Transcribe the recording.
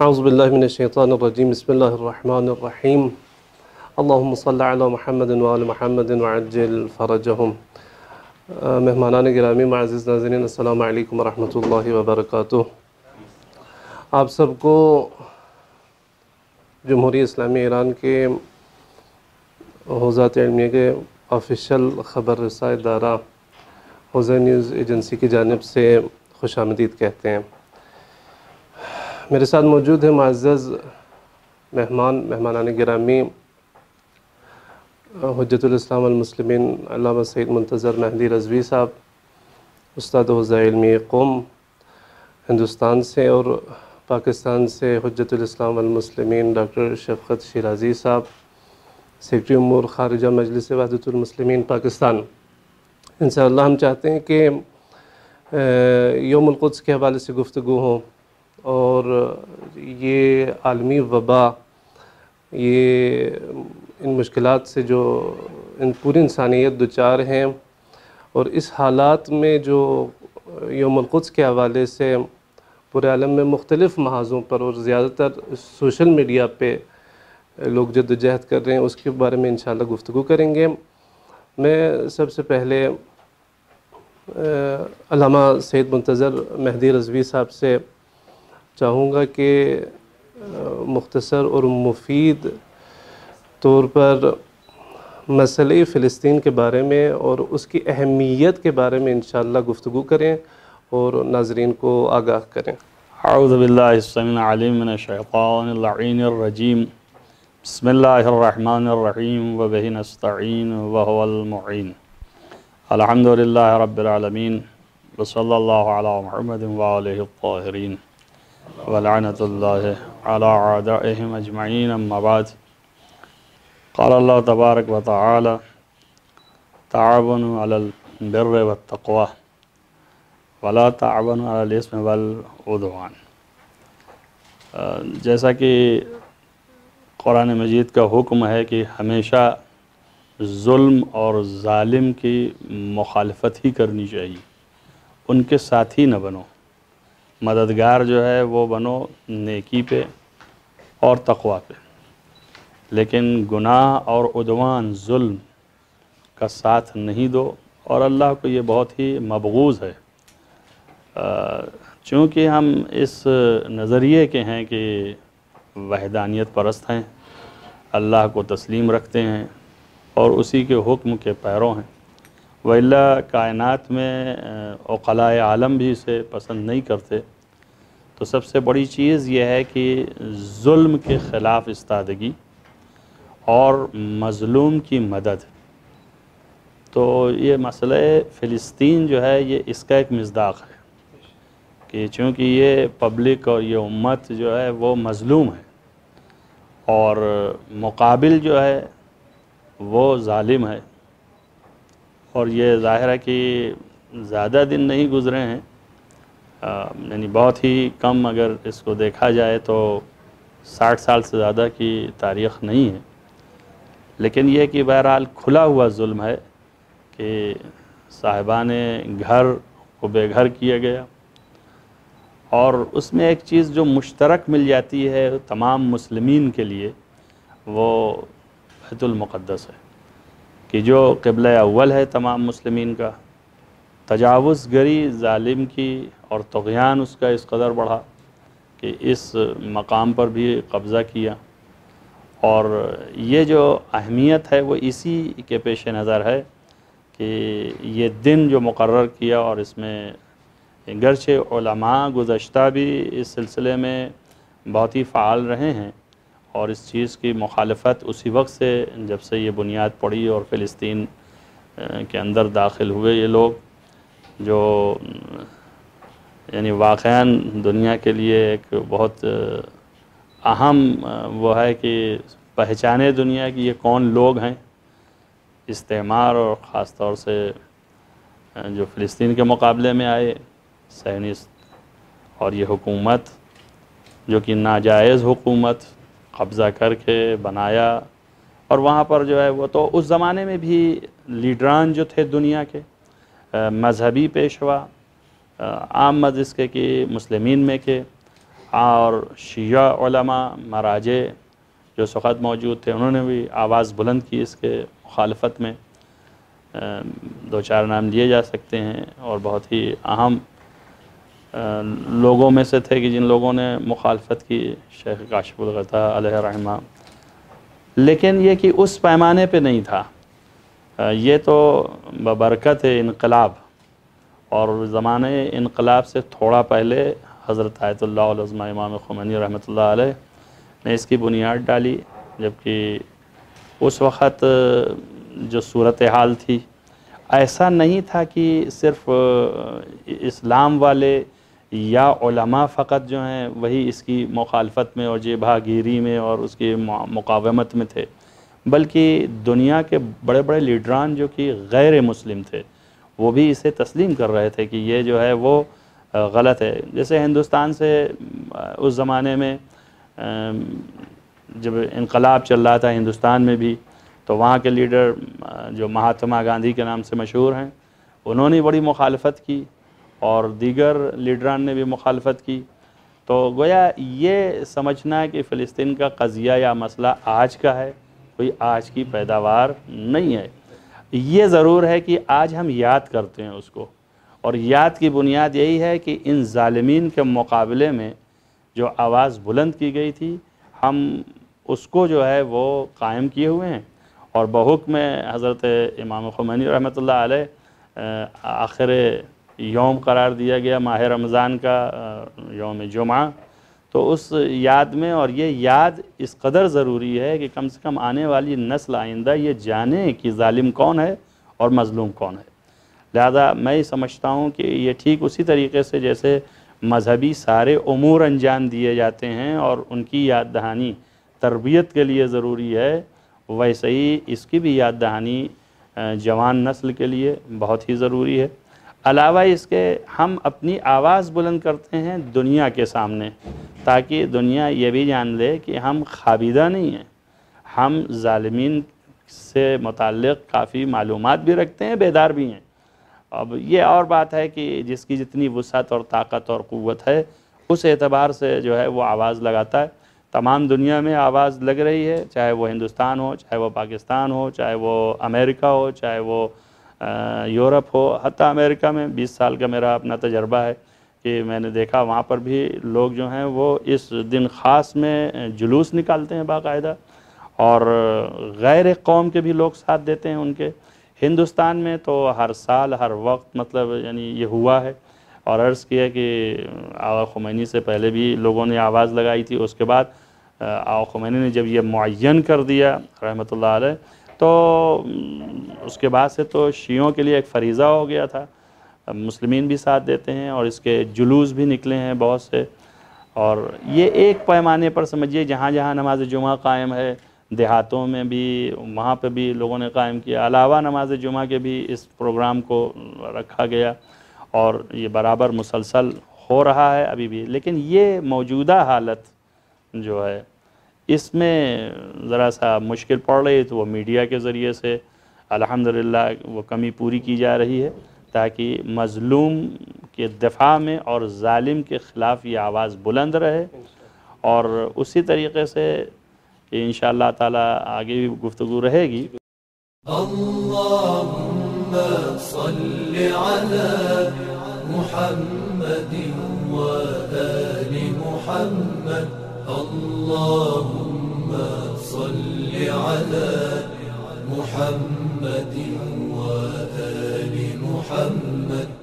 اعوذ باللہ من الشیطان الرجیم بسم اللہ الرحمن الرحیم اللہم صلی علی محمد وآل محمد وعجل فرجہم۔ مہمانان گرامی، معزز ناظرین، السلام علیکم ورحمۃ اللہ وبرکاتہ۔ آپ سب کو جمہوریہ اسلامی ایران کے حوزات علمیہ کے آفیشیل خبر رساں ادارہ حوزہ نیوز ایجنسی کی جانب سے خوش آمدید کہتے ہیں۔ میرے ساتھ موجود ہیں معزز مہمانان گرامی، حجت الاسلام والمسلمین علامہ سید منتظر مہدی رضوی صاحب، استاد حوزہ علمی قم ہندوستان سے، اور پاکستان سے حجت الاسلام والمسلمین ڈاکٹر شفقت شیرازی صاحب، سیکرٹری امور خارجہ مجلس وحدت المسلمین پاکستان۔ انشاءاللہ ہم چاہتے ہیں کہ یوم القدس کے حوالے سے گفتگو ہوں، اور یہ عالمی وبا، یہ ان مشکلات سے جو ان پوری انسانیت دوچار ہیں، اور اس حالات میں جو یوم القدس کے حوالے سے پورے عالم میں مختلف محاذوں پر اور زیادہ تر سوشل میڈیا پہ لوگ جدوجہد کر رہے ہیں، اس کے بارے میں انشاءاللہ گفتگو کریں گے۔ میں سب سے پہلے علامہ سید منتظر مہدی رضوی صاحب سے چاہوں گا کہ مختصر اور مفید طور پر مسئلہ فلسطین کے بارے میں اور اس کی اہمیت کے بارے میں انشاءاللہ گفتگو کریں اور ناظرین کو آگاہ کریں۔ اعوذ باللہ السمیع العلیم من الشیطان اللعین الرجیم، بسم اللہ الرحمن الرحیم وبہ نستعین وہو المعین، الحمدللہ رب العالمین وصلی اللہ علی محمد وآلہ الطاہرین ولعنت اللہ علی اعدائہم اجمعین، اما بعد۔ قال اللہ تبارک و تعالی تعاونوا علی البر والتقوی ولا تعاونوا علی الاسم والعدوان۔ جیسا کہ قرآن مجید کا حکم ہے کہ ہمیشہ ظلم اور ظالم کی مخالفت ہی کرنی چاہیے، ان کے ساتھی نہ بنو، مددگار جو ہے وہ بنو نیکی پہ اور تقوی پہ، لیکن گناہ اور عدوان ظلم کا ساتھ نہیں دو، اور اللہ کو یہ بہت ہی مبغوض ہے۔ چونکہ ہم اس نظریے کے ہیں کہ وحدانیت پرست ہیں، اللہ کو تسلیم رکھتے ہیں اور اسی کے حکم کے پیرو ہیں، وإلا کائنات میں عقلاء عالم بھی اسے پسند نہیں کرتے۔ تو سب سے بڑی چیز یہ ہے کہ ظلم کے خلاف استادگی اور مظلوم کی مدد۔ تو یہ مسئلہ فلسطین جو ہے یہ اس کا ایک مصداق ہے کہ چونکہ یہ پبلک اور یہ امت جو ہے وہ مظلوم ہے، اور مقابل جو ہے وہ ظالم ہے، اور یہ ظاہر ہے کہ زیادہ دن نہیں گزرے ہیں، یعنی بہت ہی کم، اگر اس کو دیکھا جائے تو 60 سال سے زیادہ کی تاریخ نہیں ہے، لیکن یہ کہ بہرحال کھلا ہوا ظلم ہے کہ صاحبان گھر کو بے گھر کیا گیا، اور اس میں ایک چیز جو مشترک مل جاتی ہے تمام مسلمین کے لیے، وہ بیت المقدس ہے، کہ جو قبلہ اول ہے تمام مسلمین کا، تجاوز گری ظالم کی اور طغیان اس کا اس قدر بڑھا کہ اس مقام پر بھی قبضہ کیا، اور یہ جو اہمیت ہے وہ اسی کے پیش نظر ہے کہ یہ دن جو مقرر کیا، اور اس میں گرچہ علماء گزشتہ بھی اس سلسلے میں بہت ہی فعال رہے ہیں، اور اس چیز کی مخالفت اسی وقت سے جب سے یہ بنیاد پڑی اور فلسطین کے اندر داخل ہوئے یہ لوگ، جو یعنی واقعاً دنیا کے لیے ایک بہت اہم وہ ہے کہ پہچانے دنیا کی یہ کون لوگ ہیں، استعمار اور خاص طور سے جو فلسطین کے مقابلے میں آئے صہیونسٹ، اور یہ حکومت جو کہ ناجائز حکومت، قبضہ کر کے بنایا، اور وہاں پر جو ہے وہ تو اس زمانے میں بھی لیڈران جو تھے دنیا کے مذہبی پیشوا عام مجلس کے کہ مسلمین میں کے اور شیعہ علماء مراجع جو اس وقت موجود تھے، انہوں نے بھی آواز بلند کی اس کے مخالفت میں. دو چار نام لیے جا سکتے ہیں، اور بہت ہی اہم لوگوں میں سے تھے کہ جن لوگوں نے مخالفت کی، شیخ کاشف الغطا علیہ رحمہ. لیکن یہ کہ اس پیمانے پہ نہیں تھا، یہ تو ببرکت انقلاب، اور زمانے انقلاب سے تھوڑا پہلے حضرت آیت اللہ العظمہ امام خمینی رحمۃ اللہ علیہ نے اس کی بنیاد ڈالی. جبکہ اس وقت جو صورتحال تھی، ایسا نہیں تھا کہ صرف اسلام والے یا علماء فقط جو ہیں وہی اس کی مخالفت میں اور جبہہ گیری میں اور اس کی مقاومت میں تھے، بلکہ دنیا کے بڑے بڑے لیڈران جو کہ غیر مسلم تھے وہ بھی اسے تسلیم کر رہے تھے کہ یہ جو ہے وہ غلط ہے. جیسے ہندوستان سے اس زمانے میں جب انقلاب چل رہا تھا ہندوستان میں بھی، تو وہاں کے لیڈر جو مہاتما گاندھی کے نام سے مشہور ہیں، انہوں نے بڑی مخالفت کی، اور دیگر لیڈران نے بھی مخالفت کی. تو گویا یہ سمجھنا ہے کہ فلسطین کا قضیہ یا مسئلہ آج کا ہے، کوئی آج کی پیداوار نہیں ہے. یہ ضرور ہے کہ آج ہم یاد کرتے ہیں اس کو، اور یاد کی بنیاد یہی ہے کہ ان ظالمین کے مقابلے میں جو آواز بلند کی گئی تھی، ہم اس کو جو ہے وہ قائم کیے ہوئے ہیں. اور بحکم حضرت امام خمینی رحمۃ اللہ علیہ آخر یوم قرار دیا گیا ماہ رمضان کا یوم جمعہ. تو اس یاد میں، اور یہ یاد اس قدر ضروری ہے کہ کم سے کم آنے والی نسل آئندہ یہ جانے کہ ظالم کون ہے اور مظلوم کون ہے. لہذا میں سمجھتا ہوں کہ یہ ٹھیک اسی طریقے سے جیسے مذہبی سارے امور انجام دیے جاتے ہیں اور ان کی یاد دہانی تربیت کے لیے ضروری ہے، ویسے ہی اس کی بھی یاد دہانی جوان نسل کے لیے بہت ہی ضروری ہے. علاوہ اس کے ہم اپنی آواز بلند کرتے ہیں دنیا کے سامنے، تاکہ دنیا یہ بھی جان لے کہ ہم خوابیدہ نہیں ہیں، ہم ظالمین سے متعلق کافی معلومات بھی رکھتے ہیں، بیدار بھی ہیں. اب یہ اور بات ہے کہ جس کی جتنی وسعت اور طاقت اور قوت ہے اس اعتبار سے جو ہے وہ آواز لگاتا ہے. تمام دنیا میں آواز لگ رہی ہے، چاہے وہ ہندوستان ہو، چاہے وہ پاکستان ہو، چاہے وہ امریکہ ہو، چاہے وہ یورپ ہو. حتیٰ امریکہ میں 20 سال کا میرا اپنا تجربہ ہے کہ میں نے دیکھا وہاں پر بھی لوگ جو ہیں وہ اس دن خاص میں جلوس نکالتے ہیں باقاعدہ، اور غیر قوم کے بھی لوگ ساتھ دیتے ہیں ان کے. ہندوستان میں تو ہر سال ہر وقت مطلب یعنی یہ ہوا ہے، اور عرض کیا کہ آقا خمینی سے پہلے بھی لوگوں نے آواز لگائی تھی. اس کے بعد آقا خمینی نے جب یہ معین کر دیا رحمۃ اللہ علیہ، تو اس کے بعد سے تو شیعوں کے لیے ایک فریضہ ہو گیا تھا. مسلمین بھی ساتھ دیتے ہیں اور اس کے جلوس بھی نکلے ہیں بہت سے. اور یہ ایک پیمانے پر سمجھیے جہاں جہاں نماز جمعہ قائم ہے، دیہاتوں میں بھی وہاں پہ بھی لوگوں نے قائم کیا. علاوہ نماز جمعہ کے بھی اس پروگرام کو رکھا گیا، اور یہ برابر مسلسل ہو رہا ہے ابھی بھی. لیکن یہ موجودہ حالت جو ہے اس میں ذرا سا مشکل پڑ رہی ہے، تو وہ میڈیا کے ذریعے سے الحمدللہ وہ کمی پوری کی جا رہی ہے، تاکہ مظلوم کے دفاع میں اور ظالم کے خلاف یہ آواز بلند رہے. اور اسی طریقے سے کہ انشاءاللہ تعالی آگے بھی گفتگو رہے گی. اللہم صل علی محمد و آل محمد. اللہم صل علی محمد و آل محمد.